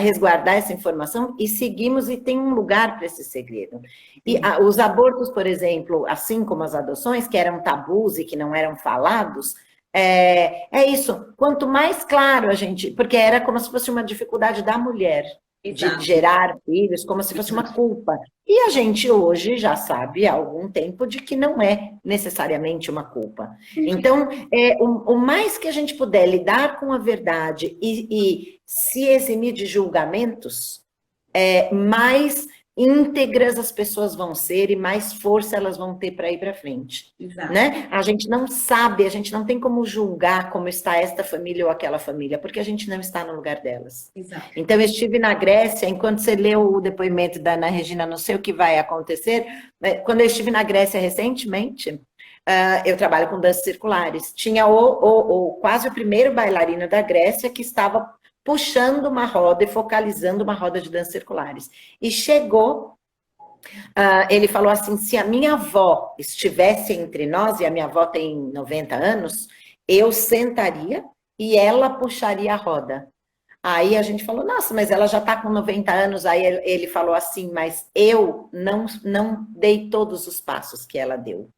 resguardar essa informação e seguimos e tem um lugar para esse segredo. E os abortos, por exemplo, assim como as adoções, que eram tabus e que não eram falados, é isso, quanto mais claro a gente, porque era como se fosse uma dificuldade da mulher, Exato. de gerar filhos, como se fosse uma culpa. E a gente hoje já sabe há algum tempo de que não é necessariamente uma culpa. Então, o mais que a gente puder lidar com a verdade e se eximir de julgamentos, mais íntegras as pessoas vão ser e mais força elas vão ter para ir para frente. Exato. Né? A gente não sabe, a gente não tem como julgar como está esta família ou aquela família, porque a gente não está no lugar delas. Exato. Então, eu estive na Grécia, enquanto você leu o depoimento da Ana Regina, não sei o que vai acontecer, quando eu estive na Grécia recentemente, eu trabalho com danças circulares, tinha quase o primeiro bailarino da Grécia que estava puxando uma roda e focalizando uma roda de danças circulares. E chegou, ele falou assim, se a minha avó estivesse entre nós, e a minha avó tem 90 anos, eu sentaria e ela puxaria a roda. Aí a gente falou, nossa, mas ela já está com 90 anos, aí ele falou assim, mas eu não dei todos os passos que ela deu.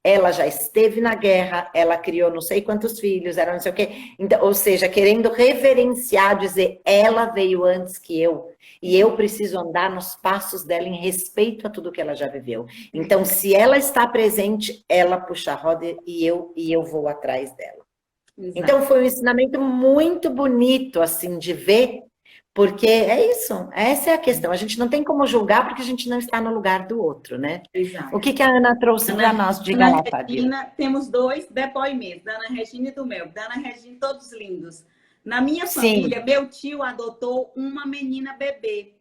Ela já esteve na guerra, ela criou não sei quantos filhos, era não sei o quê. Então, ou seja, querendo reverenciar, dizer, ela veio antes que eu, e eu preciso andar nos passos dela em respeito a tudo que ela já viveu. Então, se ela está presente, ela puxa a roda e eu vou atrás dela. Exato. Então, foi um ensinamento muito bonito, assim, de ver, porque é isso, essa é a questão. A gente não tem como julgar porque a gente não está no lugar do outro, né? Exato. O que a Ana trouxe para nós? Diga lá, Fabiola. Temos 2 depoimentos, da Ana Regina e do meu. Da Ana Regina, todos lindos. Na minha família, meu tio adotou uma menina bebê.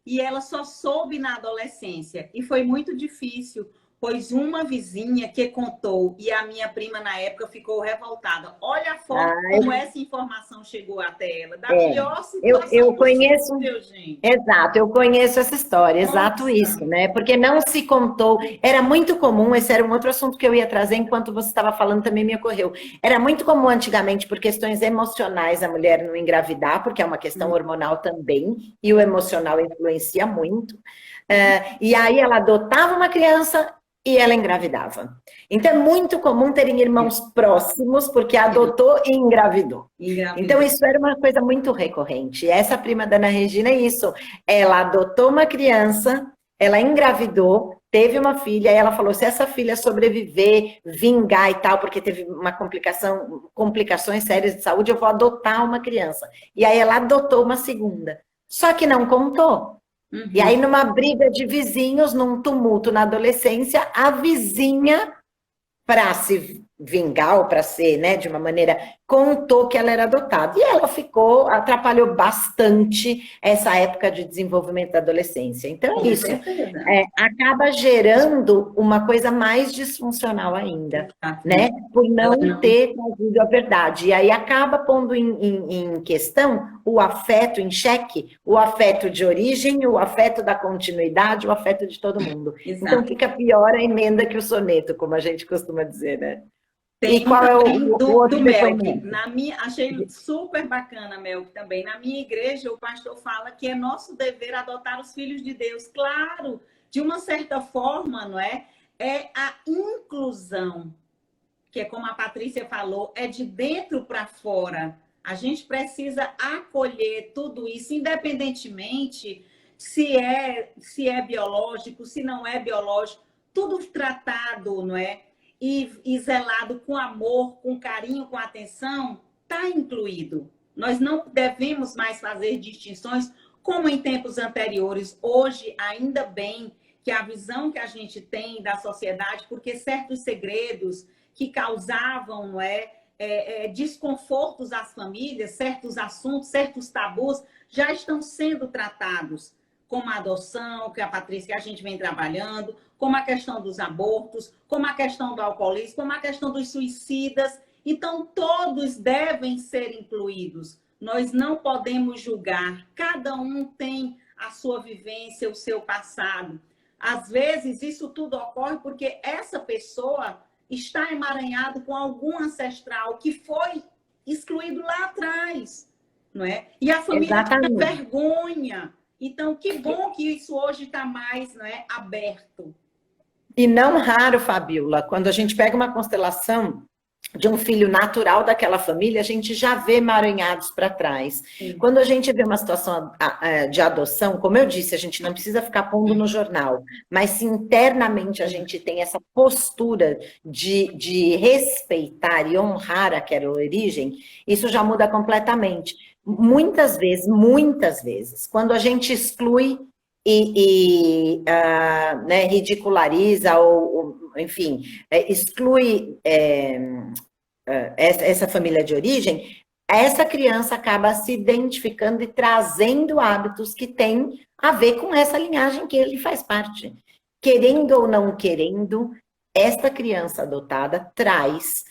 E ela só soube na adolescência. E foi muito difícil, pois uma vizinha que contou e a minha prima na época ficou revoltada. Olha a forma como essa informação chegou até ela. Da pior situação eu conheço, possível, gente. Exato, eu conheço essa história, exato isso, né? Porque não se contou, era muito comum, esse era um outro assunto que eu ia trazer enquanto você estava falando, também me ocorreu. Era muito comum antigamente, por questões emocionais, a mulher não engravidar, porque é uma questão hormonal também, e o emocional influencia muito. E aí ela adotava uma criança e ela engravidava. Então, é muito comum terem irmãos próximos, porque adotou e engravidou. Então, isso era uma coisa muito recorrente. E essa prima da Ana Regina é isso. Ela adotou uma criança, ela engravidou, teve uma filha, e ela falou, se essa filha sobreviver, vingar e tal, porque teve uma complicações sérias de saúde, eu vou adotar uma criança. E aí ela adotou uma segunda. Só que não contou. E aí, numa briga de vizinhos, num tumulto na adolescência, a vizinha, para se vingar ou para ser, né, de uma maneira, contou que ela era adotada. E ela atrapalhou bastante essa época de desenvolvimento da adolescência. Então, isso acaba gerando uma coisa mais disfuncional ainda, né, por não ter trazido a verdade. E aí acaba pondo em questão o afeto, em xeque, o afeto de origem, o afeto da continuidade, o afeto de todo mundo. Exato. Então, fica pior a emenda que o soneto, como a gente costuma dizer, né? Tem, e qual é o outro depoimento? Achei super bacana, Melk, também. Na minha igreja, o pastor fala que é nosso dever adotar os filhos de Deus. Claro de uma certa forma, não é? É a inclusão, que é como a Patrícia falou, é de dentro para fora. A gente precisa acolher tudo isso, independentemente se é biológico, se não é biológico, tudo tratado, não é? E zelado com amor, com carinho, com atenção, está incluído. Nós não devemos mais fazer distinções como em tempos anteriores. Hoje, ainda bem que a visão que a gente tem da sociedade, porque certos segredos que causavam, não é, desconfortos às famílias, certos assuntos, certos tabus, já estão sendo tratados, como a adoção, que a Patrícia, a gente vem trabalhando, como a questão dos abortos, como a questão do alcoolismo, como a questão dos suicidas. Então, todos devem ser incluídos. Nós não podemos julgar. Cada um tem a sua vivência, o seu passado. Às vezes, isso tudo ocorre porque essa pessoa está emaranhado com algum ancestral que foi excluído lá atrás, não é? E a família tem vergonha. Então, que bom que isso hoje está mais, não é, aberto. E não raro, Fabíola, quando a gente pega uma constelação de um filho natural daquela família, a gente já vê emaranhados para trás. Sim. Quando a gente vê uma situação de adoção, como eu disse, a gente não precisa ficar pondo no jornal, mas se internamente a gente tem essa postura de respeitar e honrar aquela origem, isso já muda completamente. Muitas vezes, quando a gente exclui né, ridiculariza ou enfim, exclui essa família de origem, essa criança acaba se identificando e trazendo hábitos que têm a ver com essa linhagem que ele faz parte. Querendo ou não querendo, esta criança adotada traz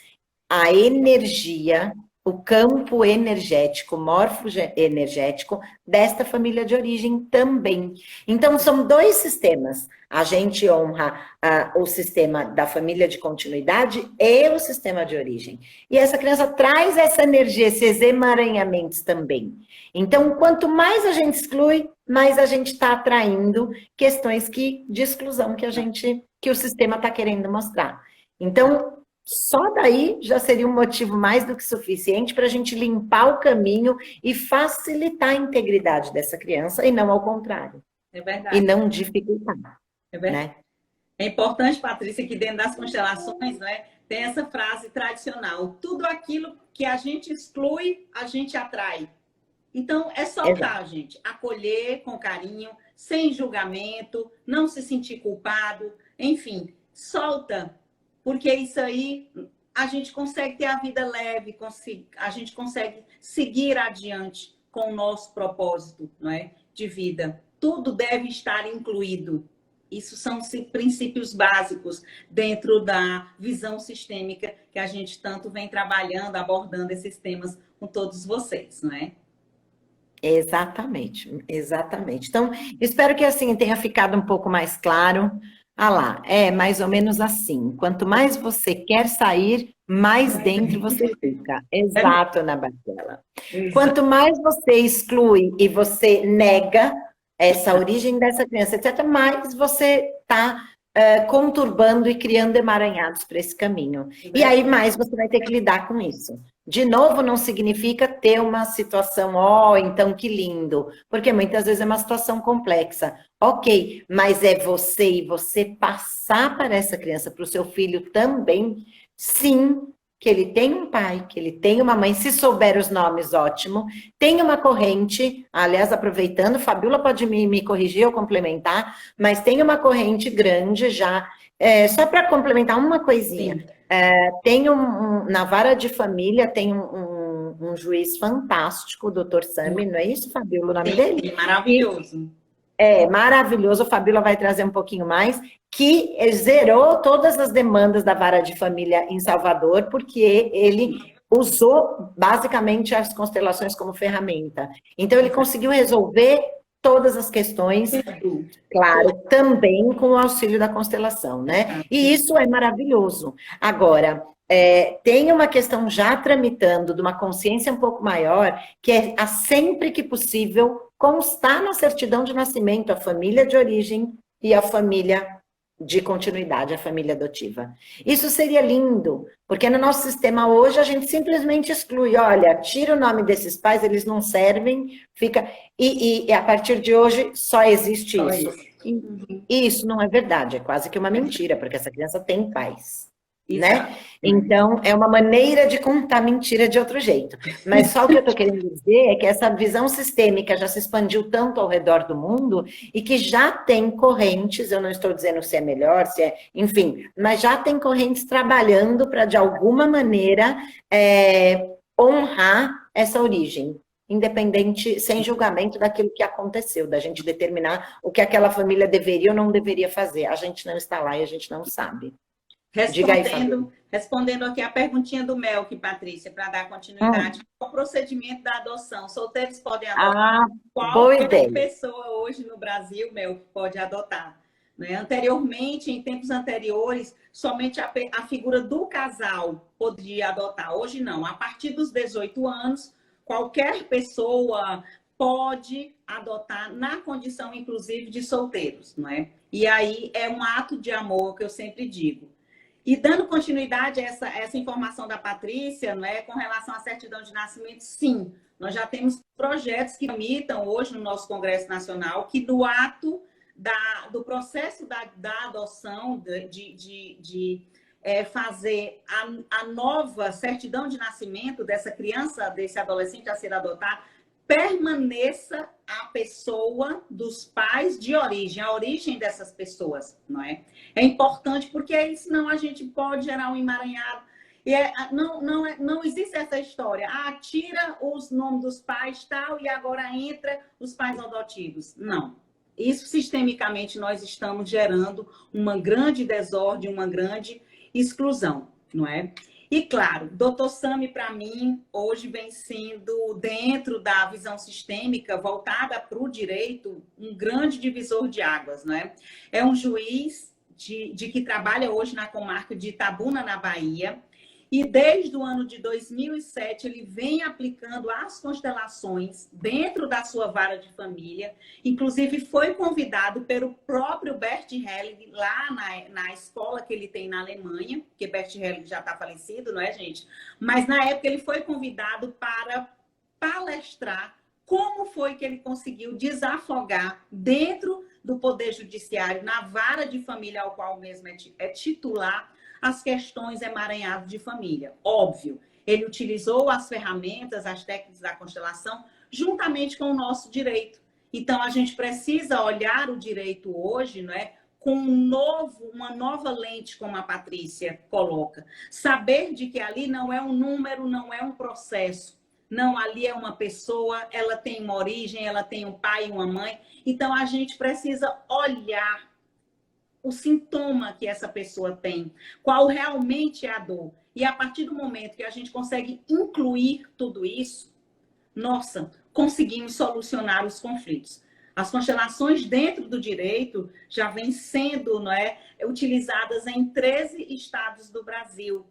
a energia, o campo energético, morfoenergético desta família de origem também. Então, são dois sistemas. A gente honra o sistema da família de continuidade e o sistema de origem. E essa criança traz essa energia, esses emaranhamentos também. Então, quanto mais a gente exclui, mais a gente está atraindo questões de exclusão que o sistema está querendo mostrar. Então, só daí já seria um motivo mais do que suficiente para a gente limpar o caminho e facilitar a integridade dessa criança, e não ao contrário. É verdade. E não dificultar. É verdade. Né? É importante, Patrícia, que dentro das constelações, né, tem essa frase tradicional: tudo aquilo que a gente exclui, a gente atrai. Então, é soltar, gente. Acolher com carinho, sem julgamento, não se sentir culpado. Enfim, solta. Porque isso aí, a gente consegue ter a vida leve, a gente consegue seguir adiante com o nosso propósito, não é, de vida. Tudo deve estar incluído. Isso são princípios básicos dentro da visão sistêmica que a gente tanto vem trabalhando, abordando esses temas com todos vocês, não é? Exatamente, exatamente. Então, espero que assim tenha ficado um pouco mais claro. Ah lá, é mais ou menos assim. Quanto mais você quer sair, mais dentro você fica. Exato, Ana Bardella. Quanto mais você exclui e você nega essa origem dessa criança, etc., mais você está conturbando e criando emaranhados para esse caminho. E aí mais você vai ter que lidar com isso. De novo, não significa ter uma situação, então que lindo, porque muitas vezes é uma situação complexa. Ok, mas é você e você passar para essa criança, para o seu filho também, sim, que ele tem um pai, que ele tem uma mãe, se souber os nomes, ótimo. Tem uma corrente, aliás, aproveitando, Fabíola pode me corrigir ou complementar, mas tem uma corrente grande já, só para complementar uma coisinha. Tem na vara de família, tem um juiz fantástico, o Dr. Sami, não é isso, Fabíola, o nome dele? Maravilhoso. Maravilhoso, a Fabíola vai trazer um pouquinho mais, que zerou todas as demandas da vara de família em Salvador, porque ele usou basicamente as constelações como ferramenta. Então, ele conseguiu resolver todas as questões, claro, também com o auxílio da constelação, né? E isso é maravilhoso. Agora, tem uma questão já tramitando de uma consciência um pouco maior, que é sempre que possível constar na certidão de nascimento a família de origem e a família de continuidade, a família adotiva. Isso seria lindo, porque no nosso sistema hoje a gente simplesmente exclui, olha, tira o nome desses pais, eles não servem, fica... E a partir de hoje só existe Só isso. isso. E isso não é verdade, é quase que uma mentira, porque essa criança tem pais. Exato. Né? Então, é uma maneira de contar mentira de outro jeito. Mas só o que eu estou querendo dizer é que essa visão sistêmica já se expandiu tanto ao redor do mundo e que já tem correntes, eu não estou dizendo se é melhor, se é, enfim, mas já tem correntes trabalhando para, de alguma maneira, honrar essa origem, independente, sem julgamento daquilo que aconteceu, da gente determinar o que aquela família deveria ou não deveria fazer. A gente não está lá e a gente não sabe. Respondendo aqui a perguntinha do Melk, Patrícia, para dar continuidade. Qual o procedimento da adoção? Solteiros podem adotar? Qualquer pessoa hoje no Brasil, Melk, pode adotar. Né? Anteriormente, em tempos anteriores, somente a figura do casal podia adotar. Hoje não. A partir dos 18 anos, qualquer pessoa pode adotar na condição, inclusive, de solteiros. Não é? E aí é um ato de amor, que eu sempre digo. E dando continuidade a essa informação da Patrícia, né, com relação à certidão de nascimento, sim, nós já temos projetos que tramitam hoje no nosso Congresso Nacional, que do ato do processo da adoção, de fazer a nova certidão de nascimento dessa criança, desse adolescente a ser adotado, permaneça a pessoa dos pais de origem, a origem dessas pessoas, não é? É importante porque senão a gente pode gerar um emaranhado. E não existe essa história. Tira os nomes dos pais tal e agora entra os pais adotivos. Não. Isso sistemicamente nós estamos gerando uma grande desordem, uma grande exclusão, não é? E, claro, Dr. Sami, para mim, hoje vem sendo, dentro da visão sistêmica, voltada para o direito, um grande divisor de águas, né? É um juiz de que trabalha hoje na comarca de Itabuna, na Bahia, e desde o ano de 2007 ele vem aplicando as constelações dentro da sua vara de família. Inclusive foi convidado pelo próprio Bert Helling lá na escola que ele tem na Alemanha, porque Bert Helling já está falecido, não é, gente? Mas na época ele foi convidado para palestrar como foi que ele conseguiu desafogar dentro do Poder Judiciário, na vara de família ao qual mesmo é titular, as questões emaranhadas de família. Óbvio, ele utilizou as ferramentas, as técnicas da constelação, juntamente com o nosso direito. Então, a gente precisa olhar o direito hoje, não é, com uma nova lente, como a Patrícia coloca. Saber de que ali não é um número, não é um processo. Não, ali é uma pessoa, ela tem uma origem, ela tem um pai e uma mãe. Então, a gente precisa olhar o sintoma que essa pessoa tem, qual realmente é a dor. E a partir do momento que a gente consegue incluir tudo isso, nossa, conseguimos solucionar os conflitos. As constelações dentro do direito já vêm sendo, não é, utilizadas em 13 estados do Brasil.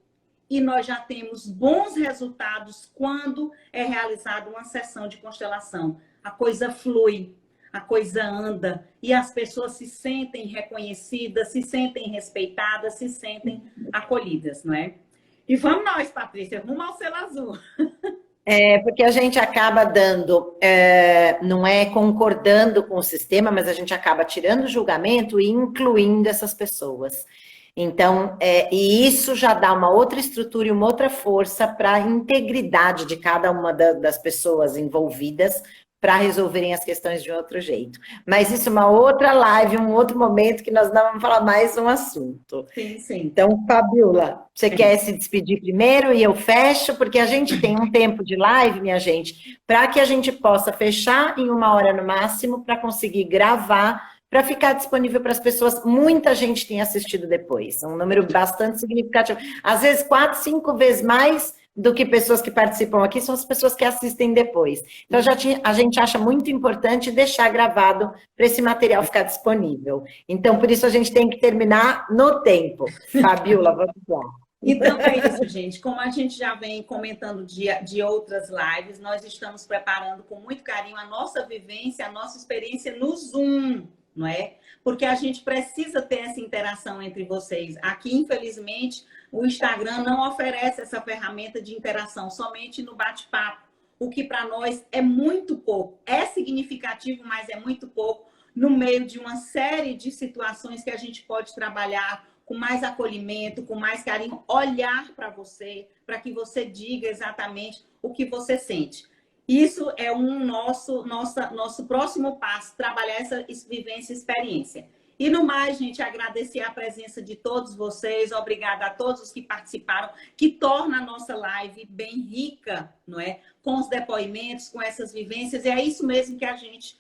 E nós já temos bons resultados quando é realizada uma sessão de constelação. A coisa flui. A coisa anda e as pessoas se sentem reconhecidas, se sentem respeitadas, se sentem acolhidas, não é? E vamos nós, Patrícia, rumo ao selo azul. Porque a gente acaba dando, não é concordando com o sistema, mas a gente acaba tirando o julgamento e incluindo essas pessoas. Então, e isso já dá uma outra estrutura e uma outra força para a integridade de cada uma das pessoas envolvidas, para resolverem as questões de outro jeito. Mas isso é uma outra live, um outro momento que nós vamos falar mais um assunto. Sim, sim. Então, Fabiola, você quer se despedir primeiro e eu fecho? Porque a gente tem um tempo de live, minha gente, para que a gente possa fechar em 1 hora no máximo, para conseguir gravar, para ficar disponível para as pessoas. Muita gente tem assistido depois, um número bastante significativo. Às vezes, 4, 5 vezes mais do que pessoas que participam aqui, são as pessoas que assistem depois. Então, a gente acha muito importante deixar gravado para esse material ficar disponível. Então, por isso, a gente tem que terminar no tempo. Fabiola, vamos lá. Então, é isso, gente. Como a gente já vem comentando de outras lives, nós estamos preparando com muito carinho a nossa vivência, a nossa experiência no Zoom. não é? Porque a gente precisa ter essa interação entre vocês. Aqui, infelizmente, o Instagram não oferece essa ferramenta de interação, somente no bate-papo, o que para nós é muito pouco. É significativo, mas é muito pouco no meio de uma série de situações que a gente pode trabalhar com mais acolhimento, com mais carinho, olhar para você, para que você diga exatamente o que você sente. Isso é nosso próximo passo, trabalhar essa vivência e experiência. E no mais, gente, agradecer a presença de todos vocês, obrigada a todos os que participaram, que torna a nossa live bem rica, não é? Com os depoimentos, com essas vivências, e é isso mesmo que a gente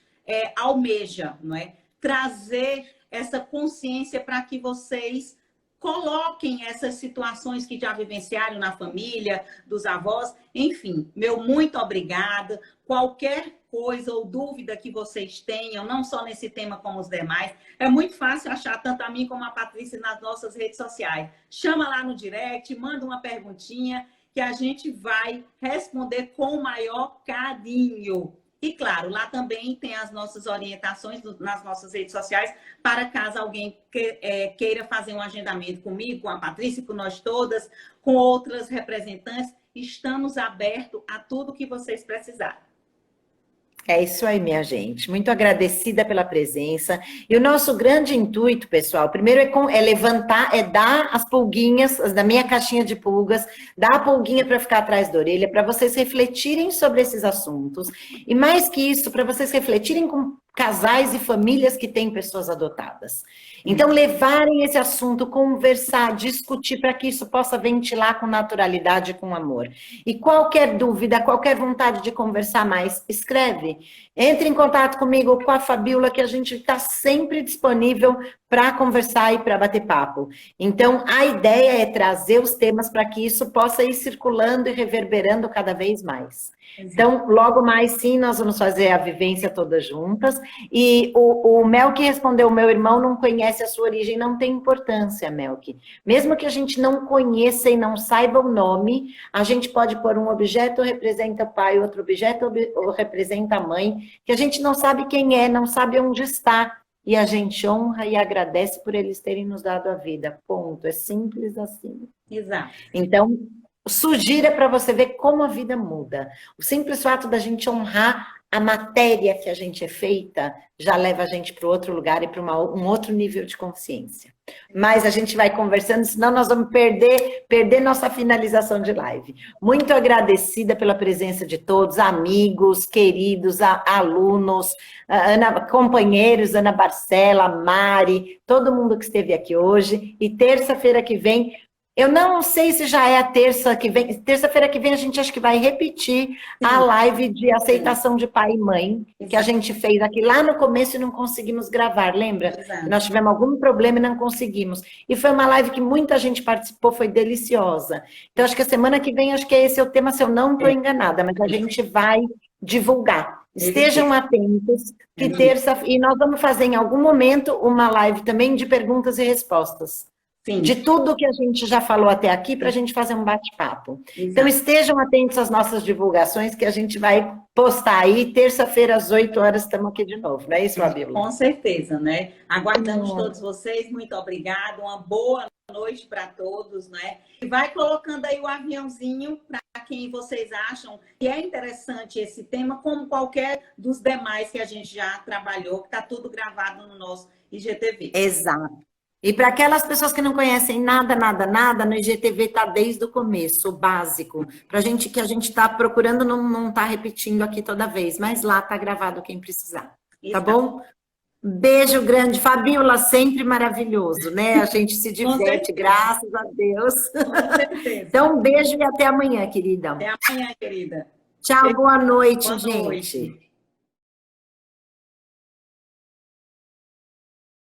almeja, não é? Trazer essa consciência para que vocês coloquem essas situações que já vivenciaram na família, dos avós, enfim, meu muito obrigada. Qualquer coisa ou dúvida que vocês tenham, não só nesse tema como os demais, é muito fácil achar tanto a mim como a Patrícia nas nossas redes sociais. Chama lá no direct, manda uma perguntinha que a gente vai responder com o maior carinho. E, claro, lá também tem as nossas orientações nas nossas redes sociais para caso alguém queira fazer um agendamento comigo, com a Patrícia, com nós todas, com outras representantes. Estamos abertos a tudo que vocês precisarem. É isso aí, minha gente. Muito agradecida pela presença. E o nosso grande intuito, pessoal, primeiro é levantar, dar as pulguinhas da minha caixinha de pulgas, dar a pulguinha para ficar atrás da orelha, para vocês refletirem sobre esses assuntos. E mais que isso, para vocês refletirem com casais e famílias que têm pessoas adotadas. Então, levarem esse assunto, conversar, discutir, para que isso possa ventilar com naturalidade e com amor. E qualquer dúvida, qualquer vontade de conversar mais, escreve. Entre em contato comigo, com a Fabiola, que a gente está sempre disponível para conversar e para bater papo. Então, a ideia é trazer os temas para que isso possa ir circulando e reverberando cada vez mais. Então, logo mais, sim, nós vamos fazer a vivência todas juntas. E o Melk respondeu, meu irmão não conhece a sua origem, não tem importância, Melk. Mesmo que a gente não conheça e não saiba o nome, a gente pode pôr um objeto representa o pai, outro objeto representa a mãe, que a gente não sabe quem é, não sabe onde está. E a gente honra e agradece por eles terem nos dado a vida. Ponto. É simples assim. Exato. Então, sugira para você ver como a vida muda. O simples fato da gente honrar a matéria que a gente é feita já leva a gente para outro lugar e para um outro nível de consciência. Mas a gente vai conversando, senão nós vamos perder nossa finalização de live. Muito agradecida pela presença de todos, amigos, queridos, alunos, companheiros, Ana Barcela, Mari, todo mundo que esteve aqui hoje. E terça-feira que vem, eu não sei se já é a terça-feira que vem a gente acho que vai repetir a live de aceitação de pai e mãe, que a gente fez aqui lá no começo e não conseguimos gravar, lembra? Exato. Nós tivemos algum problema e não conseguimos. E foi uma live que muita gente participou, foi deliciosa. Então, acho que a semana que vem, acho que esse é o tema, se eu não estou enganada, mas a gente vai divulgar. Estejam atentos, que terça... E nós vamos fazer em algum momento uma live também de perguntas e respostas. Sim. De tudo que a gente já falou até aqui, para a gente fazer um bate-papo. Então, estejam atentos às nossas divulgações, que a gente vai postar aí. Terça-feira, às 8 horas, estamos aqui de novo. Não é isso, Fabiola? Com certeza, né? Aguardamos todos vocês. Muito obrigada. Uma boa noite para todos, né? E vai colocando aí o aviãozinho para quem vocês acham que é interessante esse tema, como qualquer dos demais que a gente já trabalhou, que está tudo gravado no nosso IGTV. Exato. E para aquelas pessoas que não conhecem nada, no IGTV está desde o começo, o básico. Para gente que a gente está procurando não tá repetindo aqui toda vez, mas lá está gravado quem precisar. Tá bom? Beijo grande. Fabiola, sempre maravilhoso, né? A gente se diverte, graças a Deus. Com certeza. Então, um beijo e até amanhã, querida. Até amanhã, querida. Tchau, boa noite, Boa gente. noite.